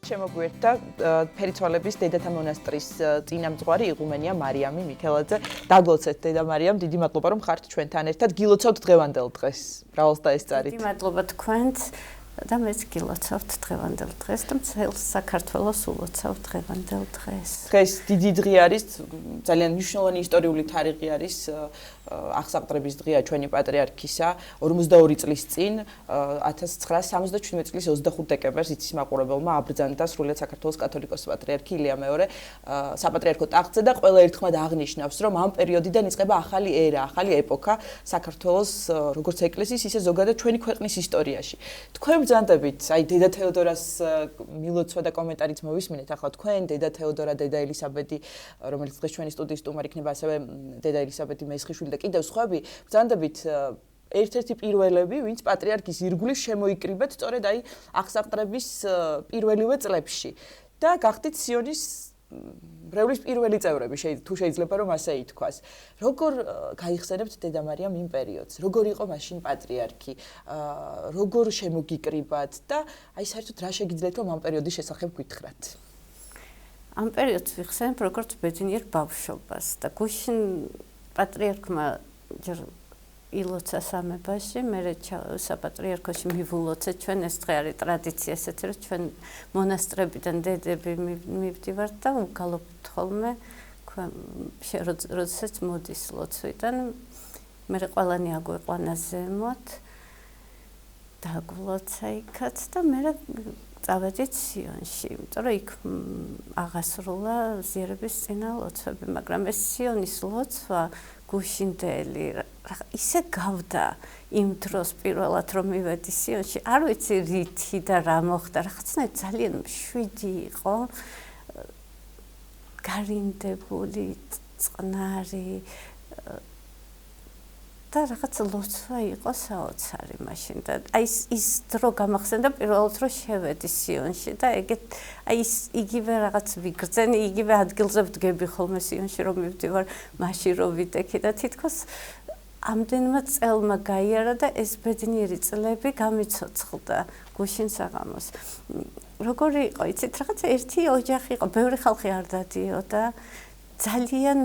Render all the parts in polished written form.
შემოგვიერთდა ფერიცვალების დედათა მონასტრის წინამძღვარი იღუმენია მარიამი მიქელაძე. დაგლოცეთ დედა მარიამ, დიდი მადლობა რომ ხართ ჩვენთან ერთად. გილოცავთ დღევანდელ დღეს. მრავალს დაესწარით. დიდი მადლობა თქვენს და მეც გილოცავთ დღევანდელ დღეს და მთელს საქართველოს ულოცავთ დღევანდელ დღეს. დღეს დიდი დღე არის, ძალიან მნიშვნელოვანი ისტორიული თარიღი არის. აღსაყდრების დღეა ჩვენი პატრიარქისა 42 წლის წინ 1977 წლის 25 დეკემბერს იცის მაყურებელმა აბრძანდა სრულიად საქართველოს კათოლიკოსი პატრიარქი ილია მეორე საპატრიარქო ტახტზე და ყველა ერთხმად აღნიშნავს რომ ამ პერიოდიდან იწყება ახალი ერა, ახალი ეპოქა საქართველოს როგორც ეკლესიის ისე ზოგადად ჩვენი ქვეყნის ისტორიაში. თქვენ ბრძანდებით, აი დედა თეოდორას მილოცვა და კომენტარიც მოვისმინეთ ახლა თქვენ დედა თეოდორა, დედა ელისაბედი, რომელიც დღეს ჩვენი სტუდიის სტუმარი იქნება, ასევე დედა ელისაბედი მესხიშვილი და კიდევ სხვები ბრძანდებით ერთ-ერთი პირველები, ვინც პატრიარქის ირგვლივ შემოიკრიბეთ სწორედ აი აღსაყდრების პირველივე წლებში და გახდით სიონის მრევლის პირველი წევრები, თუ შეიძლება რომ ასე ითქვას. როგორ გაიხსენებთ დედა მარიამ იმ პერიოდს? როგორ იყო მაშინ პატრიარქი? როგორ შემოგიკრიბათ და აი საერთოდ რა შეგიძლიათ რომ ამ პერიოდის შესახებ გითხრათ? ამ პერიოდს ვიხსენებ როგორც ბედნიერ ბავშვობას და გუშინ პატრიარქმა ჯერ ილოცა სამებაში, მე საპატრიარქოში მივულოცე, ჩვენ ეს დღე არის ტრადიცია ესეთი, რომ ჩვენ მონასტრებიდან დედები მივდივართ და ვგალობთ ხოლმე, როდესაც მოდის ლოცვიდან, მე ყველანი აგვეყვანა ზემოთ, დაგვლოცა იქაც და მე წავედით სიონში, იმიტომ რომ იქ აღასრულა ზიერების წინა ლოცვები, მაგრამ ეს სიონის ლოცვა გუშინდელი ისე გავდა იმ დროს პირველად რომ მივედი სიონში, არ ვიცი რითი და რა მოხდა, რაღაცნაირად ძალიან მშვიდი იყო, გარინდებული, წყნარი და რაღაც ლოცვა იყო საოცარი მაშინ და აი ის დრო გამახსენდა პირველად რომ შევედი სიონში და ეგეთ აი იგივე რაღაც ვიგრძენი, იგივე ადგილზე ვდგები ხოლმე სიონში რომ მივდივარ, მაშინ რომ ვიდექი და თითქოს ამდენმა წელმა გაიარა და ეს ბედნიერი წლები გამიცოცხლდა გუშინ საღამოს. როგორი იყო, იცით, რაღაც ერთი ოჯახი იყო, ბევრი ხალხი არ დადიოდა, ძალიან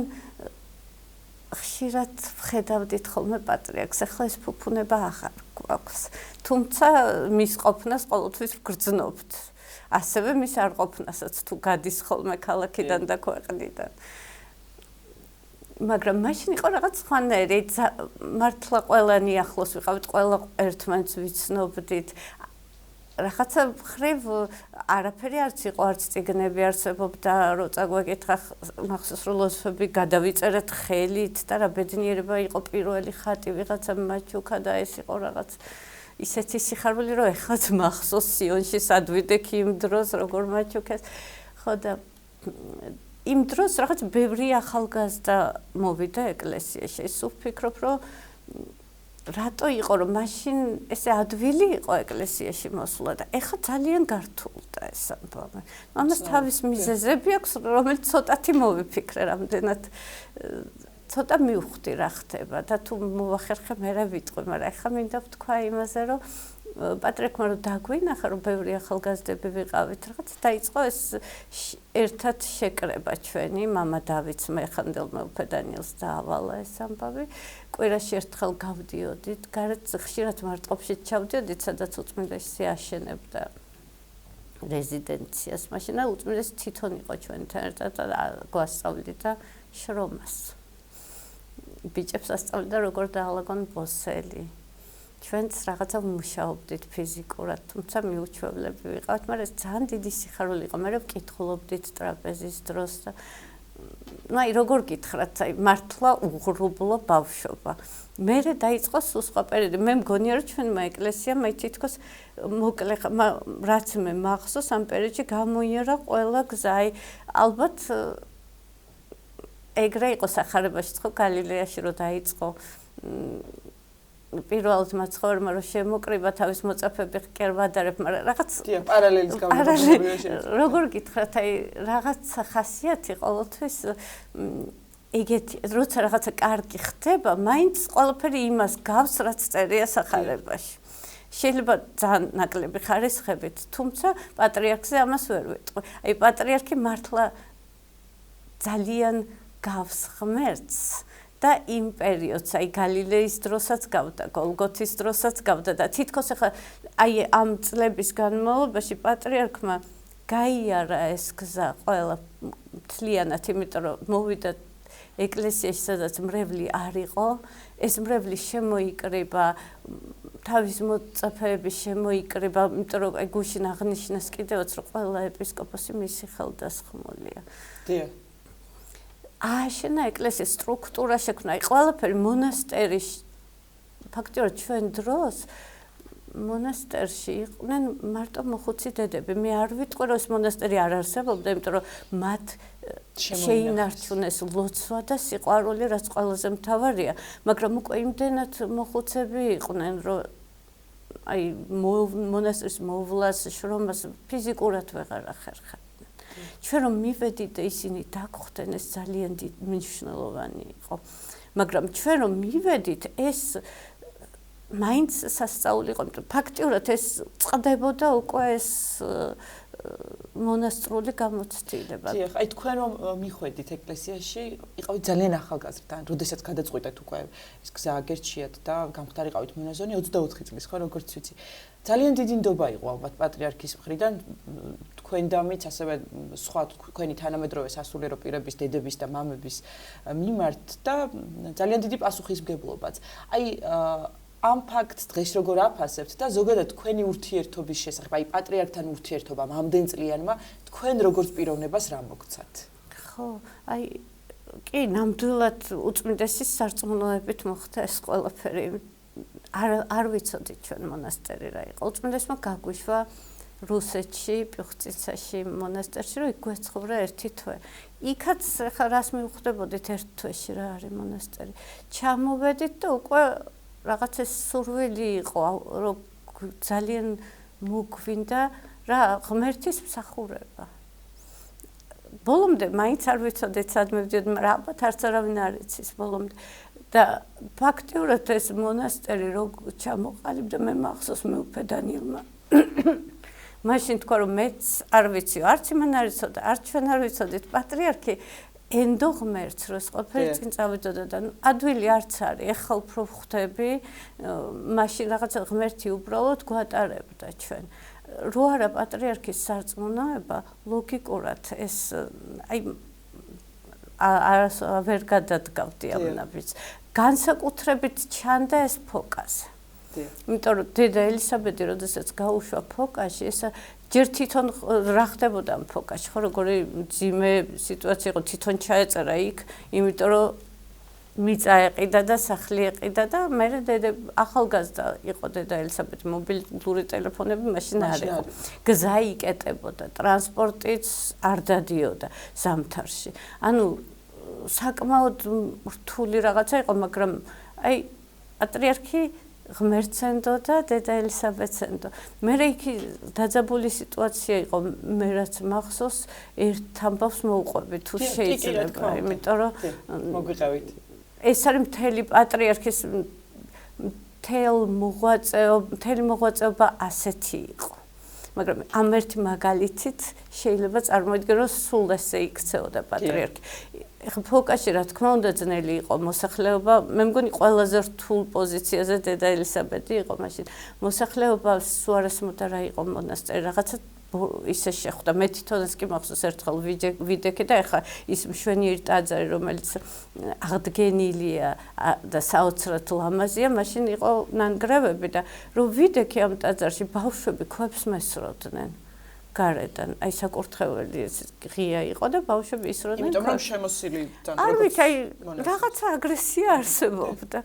ხშირად ვხედავდით ხოლმე პატრიარქს, ახლა ეს ფუფუნება აღარ გვაქვს. თუმცა მის ყოფნას ყოველთვის ვგრძნობთ. ასევე მის არ ყოფნასაც თუ გადის ხოლმე ქალაქიდან და ქვეყნიდან. მაგრამ მაშინ იყო რაღაც სხვანაირი, მართლა ყველანი ახლოს ვიყავით, ყველა ერთმანეთს ვიცნობდით. რაღაცა მხრივ არაფერი არც იყო, არც წიგნები არსებობდა, რო წაგვეკითხა მახსოვს რომ ლოცვები გადავიწერეთ ხელით და რა ბედნიერება იყო პირველი ხატი ვიღაცა მაჩუქა და ეს იყო რაღაც ისეთი სიხარული რომ ეხლაც მახსოვს სიონში სად ვიდექი იმ დროს როგორ მაჩუქეს. ხო და იმ დროს რაღაც ბევრი ახალგაზრდა მოვიდა ეკლესიაში. ის ვფიქრობ რომ რატო იყო რომ მაშინ ესე ადვილი იყო ეკლესიაში მოსვლა და ეხლა ძალიან გართულდა ეს ამბავი. ამას თავის მიზეზები აქვს, რომელიც ცოტათი მოვიფიქრე რამდენად ცოტა მივხვდი რა ხდება და თუ მოვახერხე მე ვიტყვი, მაგრამ ეხლა მინდა ვთქვა იმაზე რომ პატრიარქმა რომ დაგვინახა რომ ბევრი ახალგაზრდები ვიყავით, რაღაც დაიწყო ეს ერთად შეკრება ჩვენი მამა დავითს მეხანდელმა უფედანილს დაავალა ეს ამბავი. კვირაში ერთხელ გავდიოდით, გარეთ ხშირად მარტყოფში ჩავდიოდით, სადაც უწმინდესი აშენებდა რეზიდენციას. მაშინ უწმინდესი თვითონ იყო ჩვენთან ერთად და გვასწავლიდა შრომას. ბიჭებს ასწავლიდა როგორ დაალაგონ ბოსელი. ჩვენც რაღაცა ვმუშაობდით ფიზიკურად, თუმცა მიუჩვევლები ვიყავთ, მაგრამ ეს ძალიან დიდი სიხარული იყო. მე ვკითხულობდით ტრაპეზის დროს და აი როგორ გითხრათ, აი მართლა უღრუბლო ბავშვობა. მე დაიწყო სულ სხვა პერიოდი. მე მგონია რომ ჩვენმა ეკლესიამ აი თითქოს მოკლე რაც მე მახსოვს ამ პერიოდში გამოიარა ყველა გზა. აი ალბათ ეგრე იყო სახარებაში ხო გალილეაში რომ დაიწყო პირველად მაცხოვრებმა რომ შემოკრიბა თავის მოწაფეები კერვადარებ, მაგრამ რაღაც პარალელის გამოგვიყვება. როგორ გითხრათ, აი რაღაც ხასიათი ყოველთვის ეგეთი, როცა რაღაცა კარგი ხდება, მაინც ყველაფერი იმას გავს, რაც წერია სახარებაში. შეიძლება ძალიან ნაკლები ხარისხებით, თუმცა პატრიარქზე ამას ვერ ვიტყვი. აი პატრიარქი მართლა ძალიან გავს ღმერთს და იმ პერიოდს, აი გალილეის დროსაც გავდა, გოლგოთის დროსაც გავდა და თითქოს ახლა აი ამ წლების განმავლობაში პატრიარქმა გაიარა ეს გზა ყველა მთლიანად, იმიტომ რომ მოვიდა ეკლესიაში, სადაც მრევლი არ იყო, ეს მრევლი შემოიკრიბა, თავის მოწაფეები შემოიკრიბა, იმიტომ რომ აი გუშინ აღნიშნეს კიდევაც, რომ ყველა ეპისკოპოსი მისი ხელდასხმულია. დიახ. ააშენა ეკლესიის სტრუქტურა შექმნა, აი ყველაფერი მონასტერი ფაქტიურად ჩვენ დროს მონასტერში იყვნენ მარტო მოხუცი დედები. მე არ ვიტყვი, რომ ეს მონასტერი არ არსებობდა, იმიტომ რომ მათ შეინარჩუნეს ლოცვა და სიყვარული, რაც ყველაზე მთავარია, მაგრამ უკვე იმდენად მოხუცები იყვნენ, რომ აი მონასტრის მოვლას, შრომას ფიზიკურად ვეღარ ახერხებდნენ. ჩვენ რომ მივედით და ისინი დაგხვდნენ, ეს ძალიან მნიშვნელოვანი იყო. მაგრამ ჩვენ რომ მივედით, ეს მაინც სასწაული იყო, იმიტომ ფაქტიურად ეს წყდებოდა უკვე ეს მონასტრული გამოცდილება. დიახ, აი თქვენ რომ მიხვედით ეკლესიაში, იყავით ძალიან ახალგაზრდა, როდესაც გადაწყვიტეთ უკვე ეს გზა აგერჩიათ და გამხდარიყავით მონაზონი 24 წლის, ხო, როგორც ვიცი. ძალიან დიდი ნდობა იყო ალბათ პატრიარქის მხრიდან, თქვენ დამიც ასევე სხვა თქვენი თანამედროვე სასულიერო პირების, დედების და მამების მიმართ და ძალიან დიდი პასუხისმგებლობაც. აი ამ ფაქტს დღეს როგორ აფასებთ და ზოგადად თქვენი ურთიერთობის შესახებ, აი პატრიარქთან ურთიერთობამ ამდენ წლიანმა თქვენ როგორც პიროვნებას რა მოგცათ? ხო, აი კი, ნამდვილად უწმინდესის სარწმუნოებით მოხდა ეს ყველაფერი. არ ვიცოდით ჩვენ მონასტერი რა იყო. უწმინდესმა გაგვიშვა რუსეთში, პიუხტიცაში მონასტერში, რომ იქ გვეცხოვრა ერთი თვე. იქაც ხა რას მივხვდებოდით ერთ თვეში რა არის მონასტერი. ჩამოვედით და უკვე რაღაც ეს სურვილი იყო, რომ ძალიან მოგვინდა რა ღმერთის მსახურება. ბოლომდე მაინც არ ვიცოდით სად მივდიოდი, მაგრამ ალბათ არც არავინ არ იცის ბოლომდე. და ფაქტიურად ეს მონასტერი როგორ ჩამოყალიბდა, მე მახსოვს მეუფე დანიელმა. მაშინ თქვა რომ მეც არ ვიცი, არც იმან არ იცოდა, არც ჩვენ არ ვიცოდით, პატრიარქი ენდო ღმერთს, რომ ყველაფერი წინ წავიდოდა და ადვილი არც არის, ეხლა უფრო ხვდები, მაშინ რაღაცა ღმერთი უბრალოდ გვატარებდა ჩვენ. რო არა პატრიარქის სარწმუნოება, ლოგიკურად ეს აი ვერ გადადგავდი ამ ნაბიჯს. განსაკუთრებით ჩანდა ეს ფოკაზე. იმიტომ რომ დედა ელისაბედი, როდესაც გაუშვა ფოკაში, ეს ჯერ თვითონ რა ხდებოდა ამ ფოკაში, ხო როგორი ძიმე სიტუაცია იყო, თვითონ ჩაეწერა იქ, იმიტომ რომ მიწა ეყიდა და სახლი ეყიდა და მე დედა ახალგაზრდა იყო დედა ელისაბედი, მობილური ტელეფონები მაშინ არ იყო. გზა იკეტებოდა, ტრანსპორტიც არ დადიოდა ზამთარში. ანუ საკმაოდ რთული რაღაცა იყო, მაგრამ აი პატრიარქი ღმერთს ენდოდა, დედა ელისაბედს ენდო. მე იქ დაძაბული სიტუაცია იყო, მე რაც მახსოვს, ერთ ამბავს მოვყვები თუ შეიძლება, იმიტომ რომ მოგვიყევით. ეს არის მთელი პატრიარქის მთელი მოღვაწეობა ასეთი იყო. მაგრამ ამ ერთი მაგალითით შეიძლება წარმოიდგინო, რომ სულ ესე იქცეოდა პატრიარქი. ეხლა ფოკაში რა თქმა უნდა ძნელი იყო მოსახლეობა, მე მგონი ყველაზე რთულ პოზიციაზე დედა ელისაბედი იყო მაშინ. მოსახლეობა სუარესმოდა რა იყო მონასტერი, რაღაცა ისე შეხვდა. მე თვითონაც კი მახსოვს ერთხელ ვიდექი და ეხლა ის მშვენიერი ტაძარი, რომელიც აღდგენილია და საოცრად ლამაზია, მაშინ იყო ნანგრევები და რომ ვიდექი ამ ტაძარში ბავშვები ქვებს მესროდნენ. გარედან, აი საკურთხეველი ღია იყო და ბავშვები ისროდნენ. იმიტომ რომ შემოსილი თან არ ვიცი, აი რაღაცა აგრესია არსებობდა.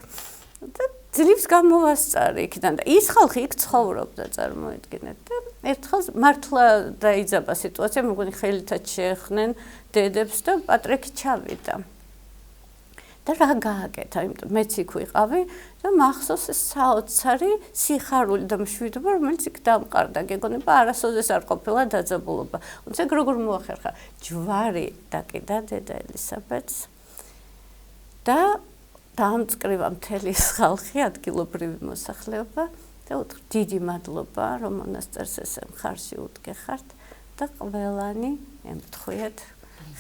და ძლივს გამოვასწარი იქიდან და ის ხალხი იქ ცხოვრობდა, წარმოიდგინეთ. და ერთხელ მართლა დაიძაბა სიტუაცია, მეგონი ხელითაც შეეხნენ დედებს და პატრიარქი ჩავიდა. და რა გააკეთა, იმიტომ მეც იქ ვიყავი და მახსოვს საოცარი სიხარული და მშვიდობა, რომელიც იქ დამყარდა. გეგონება არასოდეს არ ყოფილა დაძაბულობა. თუმცა როგორ მოახერხა, ჯვარი დაკიდა დედა ელისაბედს და დაამწყრივა მთელი ხალხი, ადგილობრივი მოსახლეობა და დიდი მადლობა რომ მონასტერს ესე მხარში უდგეხართ და ყველანი ემთხვიეთ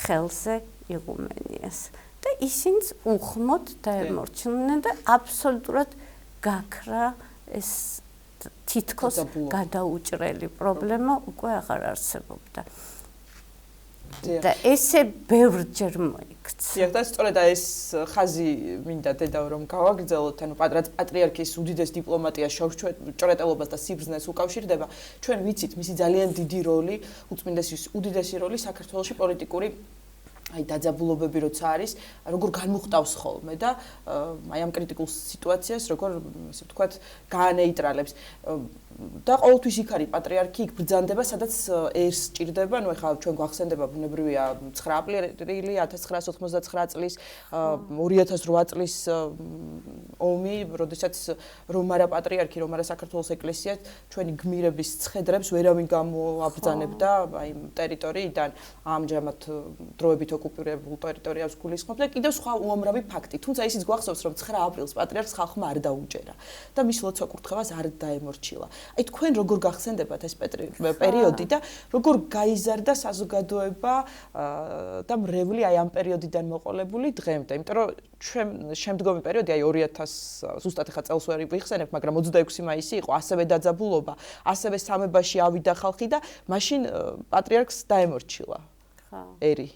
ხელზე იღუმენიას და ისინიც უხმოდ დაემორჩილნენ და აბსოლუტურად გაქრა ეს თითქოს გადაუჭრელი პრობლემა უკვე აღარ არსებობდა. და ესე ბევრჯერ მოიქცა. დიახ, და სწორედ ეს ხაზი მინდა დედაო რომ გავაგრძელოთ, ანუ პატრიარქის უდიდეს დიპლომატიას, შორჭრეტელობას და სიბრძნეს უკავშირდება. ჩვენ ვიცით მისი ძალიან დიდი როლი, უწმინდესის უდიდესი როლი საქართველოში პოლიტიკური აი დაძაბულობები როცა არის, როგორ განმუხტავს ხოლმე და აი ამ კრიტიკულ სიტუაციას როგორ ასე ვთქვათ გაანეიტრალებს. და ყოველთვის იქ არის პატრიარქი, იქ ბრძანდება, სადაც ერს ჭირდება, ну ეხლა ჩვენ გვახსენდება ბუნებრივია 9 აპრილი 1989 წლის 2008 წლის ომი, როდესაც რომარა პატრიარქი, რომარა საქართველოს ეკლესია ჩვენი გმირების ცხედრებს ვერავინ გამოაბრძანებდა აი ტერიტორიიდან, ამჟამად დროებით ოკუპირებულ ტერიტორიას გულისხმობს და კიდევ სხვა უამრავი ფაქტი. თუმცა ისიც გვახსოვს, რომ 9 აპრილს პატრიარქს ხალხმა არ დაუჯერა და მის ლოცვა-კურთხევას არ დაემორჩილა. აი თქვენ როგორ გახსენდებათ ეს პერიოდი და როგორ გაიზარდა საზოგადოება და მრევლი აი ამ პერიოდიდან მოყოლებული დღემდე, იმიტომ რომ ჩვენ შემდგომი პერიოდი აი 2000 ზუსტად ახლა წელს ვერ ვიხსენებ, მაგრამ 26 მაისი იყო, ასევე დაძაბულობა, ასევე სამებაში ავიდა ხალხი და მაშინ პატრიარქს დაემორჩილა. ერი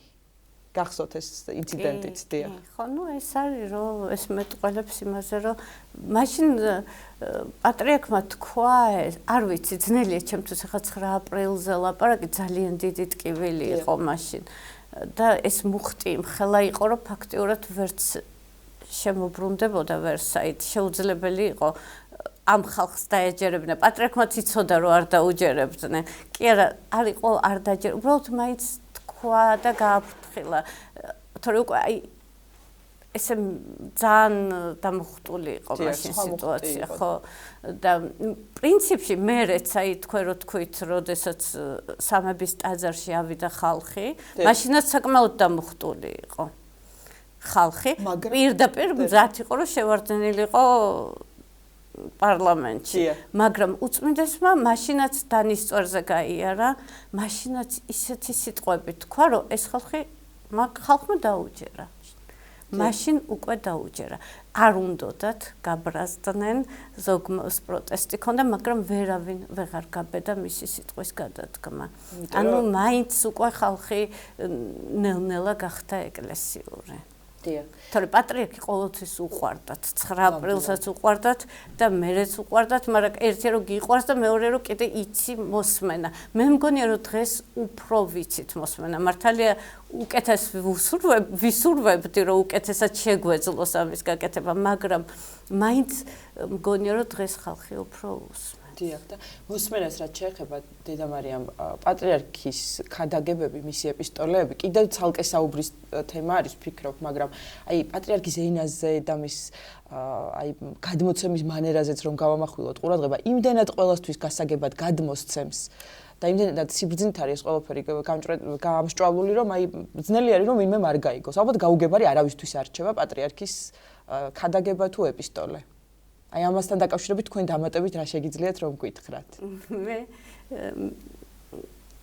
გახსოვთ ეს ინციდენტიც დიახ. ხო, ну ეს არის რომ ეს მეტყველებს იმაზე რომ მაშინ პატრიარქმა თქვა, არ ვიცი, ძნელია ჩემთვის ახლა 9 აპრილზე ლაპარაკი, ძალიან დიდი ტკივილი იყო მაშინ. და ეს მუხტი მხელა იყო, რომ ფაქტიურად ვერც შემოbrunდებოდა ვერსაით, შეუძლებელი იყო ამ ხალხს დაეჯერებინა. პატრიარქმაც იცოდა რომ არ დაუჯერებდნენ. კი არა, არ იყო არ დაჯერ, უბრალოდ მაინც თქვა და გააფრთხილა. თორე უკვე აი ესე ძალიან დამხტული იყო მაშინ სიტუაცია, ხო? და პრინციპში მერეც აი თქვენ რო თქვით, როდესაც სამების ტაძარში ავიდა ხალხი, მაშინაც საკმაოდ დამხტული იყო ხალხი. პირდაპირ მზად იყო რომ შევარდნილიყო პარლამენტში, მაგრამ უწმინდესმა მაშინაც დანისწორზე გაიარა, მაშინაც ისეთი სიტყვები თქვა, რომ ეს ხალხმა დაუჯერა. მაშინ უკვე დაუჯერა. არ უნდათ გაბრაზდნენ, ზოგმოს პროტესტი ქონდა, მაგრამ ვერავინ ვეღარ გაბედა მისი სიტყვის გადადგმა. ანუ მაინც უკვე ხალხი ნელ-ნელა გახდა ეკლესიური. დიახ. თორე პატრიარქი ყოველთვის უყვარდათ, 9 აპრილსაც უყვარდათ და მერეც უყვარდათ, მაგრამ ერთი რომ გიყვარს და მეორე რომ კიდე იცი მოსმენა. მე მგონია რომ დღეს უფრო ვიცით მოსმენა. მართალია უკეთეს ვისურვებდი რომ უკეთესად შეგვეძლოს ამის გაკეთება, მაგრამ მაინც მგონია რომ დღეს ხალხი უფრო უსმენს. დიახ, და მოსმენას რაც შეეხება დედა მარიამ პატრიარქის ქადაგებები, მისი ეპისტოლეები, კიდევ ცალკე საუბრის თემა არის, ვფიქრობ, მაგრამ აი პატრიარქის ენაზე და მის აი გადმოცემის მანერაზეც რომ გავამახვილოთ ყურადღება, იმდენად ყველასთვის გასაგებად გადმოსცემს და იმდენად სიბრძნით არის ეს ყველაფერი გამსჭვალული, რომ აი ძნელი არის რომ ვინმე არ გაიგოს. ალბათ გაუგებარი არავისთვის არ რჩება პატრიარქის ქადაგება თუ ეპისტოლე. აი ამასთან დაკავშირებით თქვენ დამატებით რა შეგიძლიათ რომ გითხრათ? მე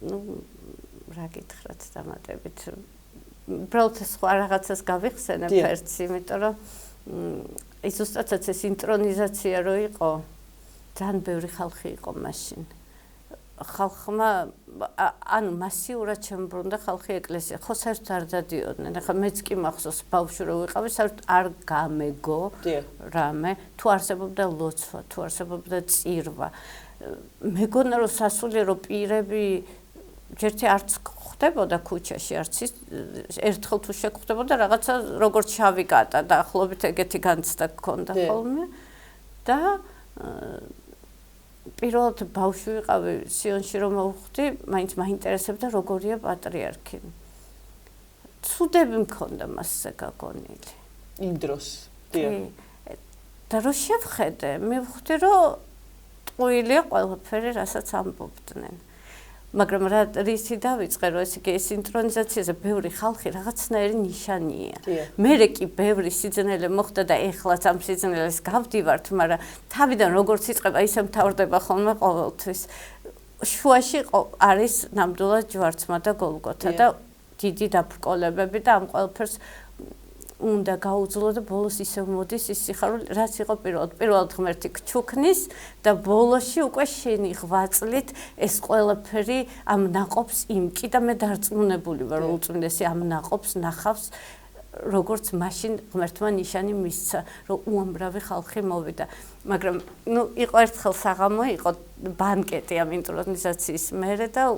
ну რა გითხრათ დამატებით. უბრალოდ სხვა რაღაცას გავიხსენებ ერთს, იმიტომ რომ ის ზუსტადაც ეს ინტრონიზაცია რო იყო, ძალიან ბევრი ხალხი იყო მაშინ. ხალხმა ანუ მასიურად შემოbrunდა ხალხი ეკლესია. ხო საერთოდ არ დადიოდნენ. ახლა მეც კი მახსოვს ბავშვი რო ვიყავი, საერთოდ არ გამეგო რამე, თუ არსებობდა ლოცვა, თუ არსებობდა წირვა. მეგონა რომ სასულიერო პირები ჯერთი არც ხდებოდა ქუჩაში, არც ერთხელ თუ შეგხვდებოდა რაღაცა როგორც შავი კატა და ახლობით ეგეთი განცდა გქონდა ხოლმე და პირველად ბავშვი ვიყავი სიონში რომ მოვხვდი, მაინც მაინტერესებდა როგორია პატრიარქი. ცუდები მქონდა მასზე გაგონილი. იმ დროს. დიახ. და რო შევხედე, მივხვდი რომ ტყუილია ყველაფერი, რასაც ამბობდნენ. მაგრამ რისი დავიწყე, რომ ესე იგი ეს ინტრონიზაციაზე ბევრი ხალხი რაღაცნაირი ნიშანია. მერე კი ბევრი სიძნელე მოხდა და ეხლაც ამ სიძნელეს გავდივართ, მაგრამ თავიდან როგორც იწყება, ისე მთავრდება ხოლმე ყოველთვის. შუაში არის ნამდვილად ჯვარცმა და გოლგოთა და დიდი დაბრკოლებები და ამ ყველაფერს უნდა გაუძლო და ბოლოს ისევ მოდის ის სიხარული, რაც იყო პირველად ღმერთი გჩუქნის და ბოლოში უკვე შენი ღვაწლით ეს ყველაფერი ამ ნაყოფს იმკი და მე დარწმუნებული ვარ, რომ უწმინდესი ამ ნაყოფს ნახავს, როგორც მაშინ ღმერთმა ნიშანი მისცა, რომ უამრავი ხალხი მოვიდა. მაგრამ იყო ერთხელ საღამო, იყო ბანკეტი ამ ინტრონიზაციის მერე და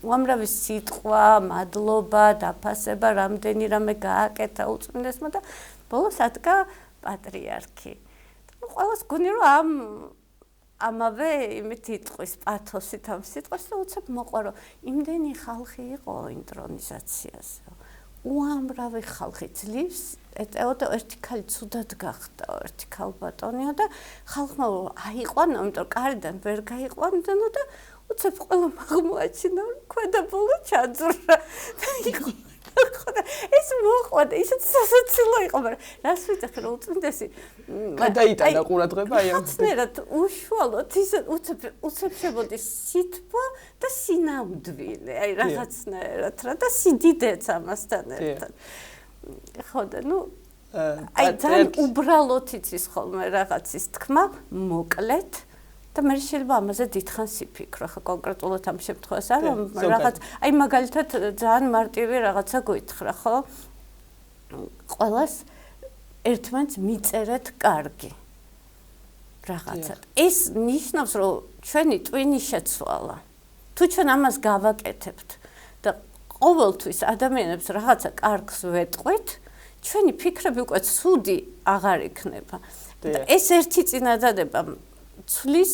უამრავი სიტყვა, მადლობა, დაფასება, რამდენი რამე გააკეთა უწმინდესმა და ბოლოს ადგა პატრიარქი. ყველას გონი რომ ამავე იმით იტყვის პათოსით ამ სიტყვას და უცებ მოყვა რომ იმდენი ხალხი იყო ინტრონიზაციაზე. უამრავი ხალხი ძლივს ეტეოდა ერთი ქალი ცუდად გახდა, ერთი ქალბატონია და ხალხმა აიყვანა, იმიტომ კარიდან ვერ გაიყვანდა და უცებ ყველა აღმოაჩინა, რომ ქვედა ბოლო ჩაძვრა და იყო ეს მოყვა და ისეთ სასაცილო იყო, მაგრამ რას ვიცახი რომ უწმინდესი გადაიტანა ყურადღება აი ამ ხაცნერად უშუალოდ ის უცებ შემოდის სითბო და სინამდვილე, აი რაღაცნაირად რა და სიდიდეც ამასთან ერთად. ხო და აი ძალიან უბრალოდ იცის ხოლმე რაღაცის თქმა, მოკლედ და მე შეიძლება ამაზე დიდხანს იფიქრო, ხო კონკრეტულად ამ შემთხვევაში არ რომ რაღაც აი მაგალითად ძალიან მარტივი რაღაცა გითხრა, ხო? ყველას ერთმანეთს მიწერეთ კარგი რაღაცა. ეს ნიშნავს, რომ ჩვენი ტვინი შეცვალა. თუ ჩვენ ამას გავაკეთებთ და ყოველთვის ადამიანებს რაღაცა კარგს ვეტყვით, ჩვენი ფიქრები უკვე ცუდი აღარ იქნება. და ეს ერთი წინადადება ცვლის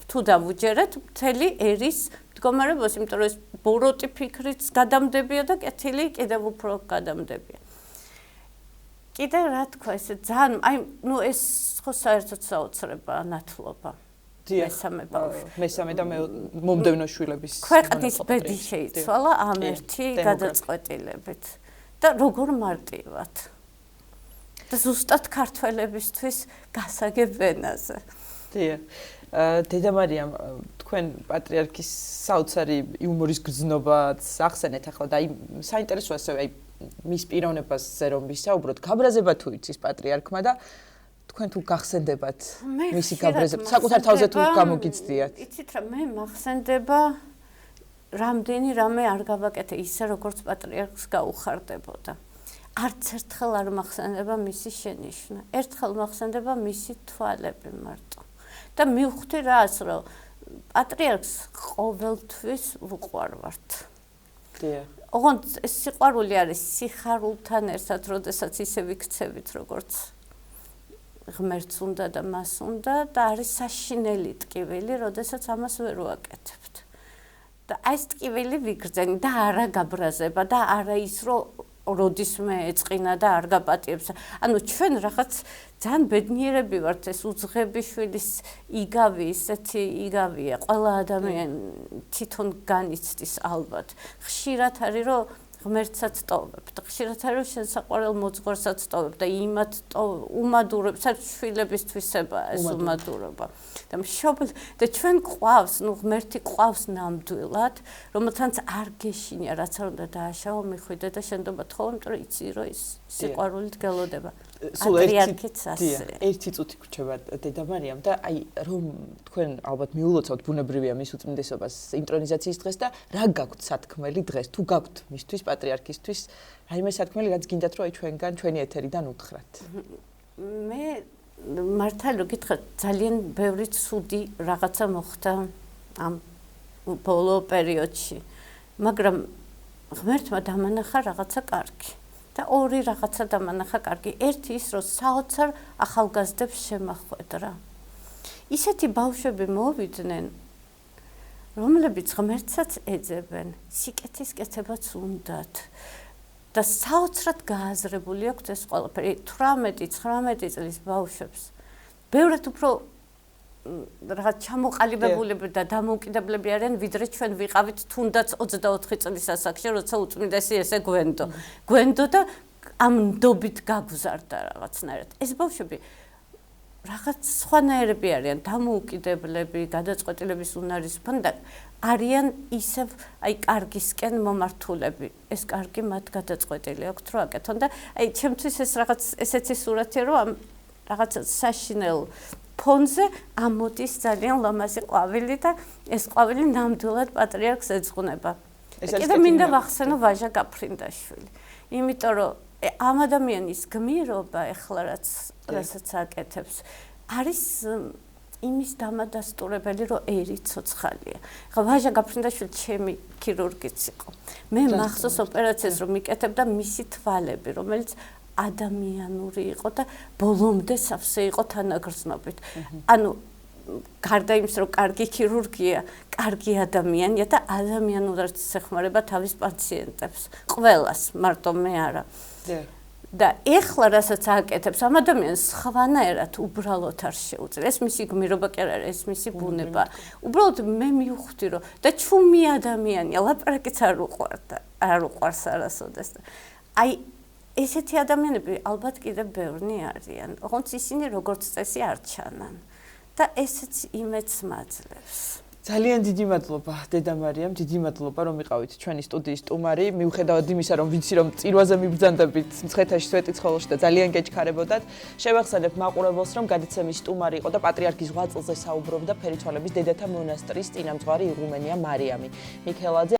თუ დავუჯერეთ მთელი ერის მდგომარეობას, იმიტომ რომ ეს ბოროტი ფიქრიც გადამდებია და კეთილი კიდევ უფრო გადამდებია. კიდე რა თქვა, ესე ძალიან, აი, ეს ხო საერთოდ საოცრებაა ნათლობა. მესამე და მომდევნო შვილების ქვეყნის ბედი შეიცვალა ამ ერთი გადაწყვეტილებით და როგორ მარტივად. და ზუსტად ქართველებისთვის გასაგებ ენაზე. დედა მარიამ, თქვენ პატრიარქის საოცარი იუმორის გრძნობაც ახსენეთ ახლა და აი საინტერესოა ასევე აი მის პიროვნებაზე რომ ვისაუბროთ, გაბრაზება თუ იცის პატრიარქმა და თქვენ თუ გახსენდებათ მისი გაბრაზება, საკუთარ თავზე თუ გამოგიცდიათ. იცით რა, მე მახსენდება რამდენი რამე არ გავაკეთე ისე როგორც პატრიარქს გაუხარდებოდა. არც ერთხელ არ მახსენდება მისი შენიშვნა. ერთხელ მახსენდება მისი თვალები მარტო. და მივხვდი რას, რომ პატრიარქს ყოველთვის ვუყვარვართ. ოღონდ ეს სიყვარული არის სიხარულთან ერთად, როდესაც ისე ვიქცევით, როგორც ღმერთს უნდა და მას უნდა და არის საშინელი ტკივილი, როდესაც ამას ვერ ვაკეთებთ. და აი ეს ტკივილი ვიგრძენი და არა გაბრაზება და არა ის, რომ როდისმე ეწყინა და არ გაპატიებს. ანუ ჩვენ რაღაც ძალიან ბედნიერები ვართ, ეს უძღები შვილის იგავი, ისეთი იგავია. ყველა ადამიანი თვითონ განიცდის ალბათ. ხშირად არის რომ ღმერთსაც ტოვებ და ხშირად არის რომ შესაყვარელ მოძღვარსაც ტოვებ და იმათ უმადურებ, შვილებისთვისება ეს უმადურობა. და მშობლი და ჩვენ ყავს, ღმერთი ყავს ნამდვილად, რომელთანაც არ გეშინია, რაც არ უნდა დააშავო, მიხვიდე და შენდობათ ხოლმე, იმიტომ რომ იცი რომ ის სიყვარულით გელოდება. ერთი წუთი გრჩება დედა მარიამ და აი რომ თქვენ ალბათ მიულოცავთ ბუნებრივია მის უწმინდესობას ინტრონიზაციის დღეს და რა გაქვთ სათქმელი დღეს, თუ გაქვთ მისთვის პატრიარქისთვის რაიმე სათქმელი, რაც გინდათ რომ აი ჩვენგან ჩვენი ეთერიდან უთხრათ. მე მართალი რომ გითხრათ, ძალიან ბევრი ცუდი რაღაცა მოხდა ამ ბოლო პერიოდში, მაგრამ ღმერთმა დამანახა რაღაცა კარგი. და ორი რაღაცა დამანახა კარგი. ერთი ის, რომ საოცარ ახალგაზრდებს შემახვედრა. ისეთი ბავშვები მოვიდნენ, რომლებიც ღმერთსაც ეძებენ, სიკეთის კეთებაც უნდათ. და საოცრად გააზრებული აქვს ეს ყველაფერი. 18-19 წლის ბავშვებს. ბევრად უფრო რაღაც ჩამოყალიბებულები და დამოუკიდებლები არიან, ვიდრე ჩვენ ვიყავით თუნდაც 24 წლის ასაკში, როცა უწმინდესი ესე გვენდო და ამ ნდობით გაგუზარდა რაღაცნაირად. ეს ბავშვები რაღაც სხვანაირები არიან, დამოუკიდებლები, გადაწყვეტილების უნარის ფონდა არიან ისევ აი კარგისკენ მომართულები. ეს კარგი მათ გადაწყვეტილი აქვთ რომ აკეთონ და აი ჩემთვის ეს რაღაც ესეთი სურათია რომ ამ რაღაც საშინელ ფონზე ამოდის ძალიან ლამაზი ყვავილი და ეს ყვავილი ნამდვილად პატრიარქს ეძღვნება. კიდე მინდა ვახსენო ვაჟა გაფრინდაშვილი. იმიტომ რომ ამ ადამიანის გმირობა ეხლა რასაც აკეთებს არის იმის დამადასტურებელი რომ ერი ცოცხალია. ხა ვაჟა გაფრინდაშვილი ჩემი ქირურგიც იყო. მე მახსოვს ოპერაციას რომ მიკეთებდა მისი თვალები, რომელიც ადამიანური იყო და ბოლომდე სავსე იყო თანაგრძნობით. ანუ გარდა იმის რომ კარგი ქირურგია, კარგი ადამიანია და ადამიანურად ეხმარება თავის პაციენტებს. ყველას, მარტო მე არა. და ეხლა რასაც აკეთებს ამ ადამიანს სხვანაირად უბრალოდ არ შეუძლია. ეს მისი გმირობა კი არ არის, ეს მისი ბუნება. უბრალოდ მე მივხვდი რომ და ჩუმი ადამიანია, ლაპარაკიც არ უყვარს არასოდეს. აი ესეთი ადამიანები ალბათ კიდე ბევრნი არიან, ოღონდ ისინი როგორც წესი არ ჩანან და ესეც იმედს მაძლევს. ძალიან დიდი მადლობა დედა მარიამ, დიდი მადლობა რომ იყავით ჩვენი სტუდიის სტუმარი. მიუხედავად იმისა რომ ვიცი რომ წირვაზე მიბრძანდებით მცხეთაში სვეტიცხოველში და ძალიან გეჩქარებოდათ, შევახსენებ მაყურებელს რომ გადაცემის სტუმარი იყო და პატრიარქის ღვაწლზე საუბრობდა ფერითვალების დედათა მონასტრის წინამძღვარი იღუმენია მარიამი მიქელაძე.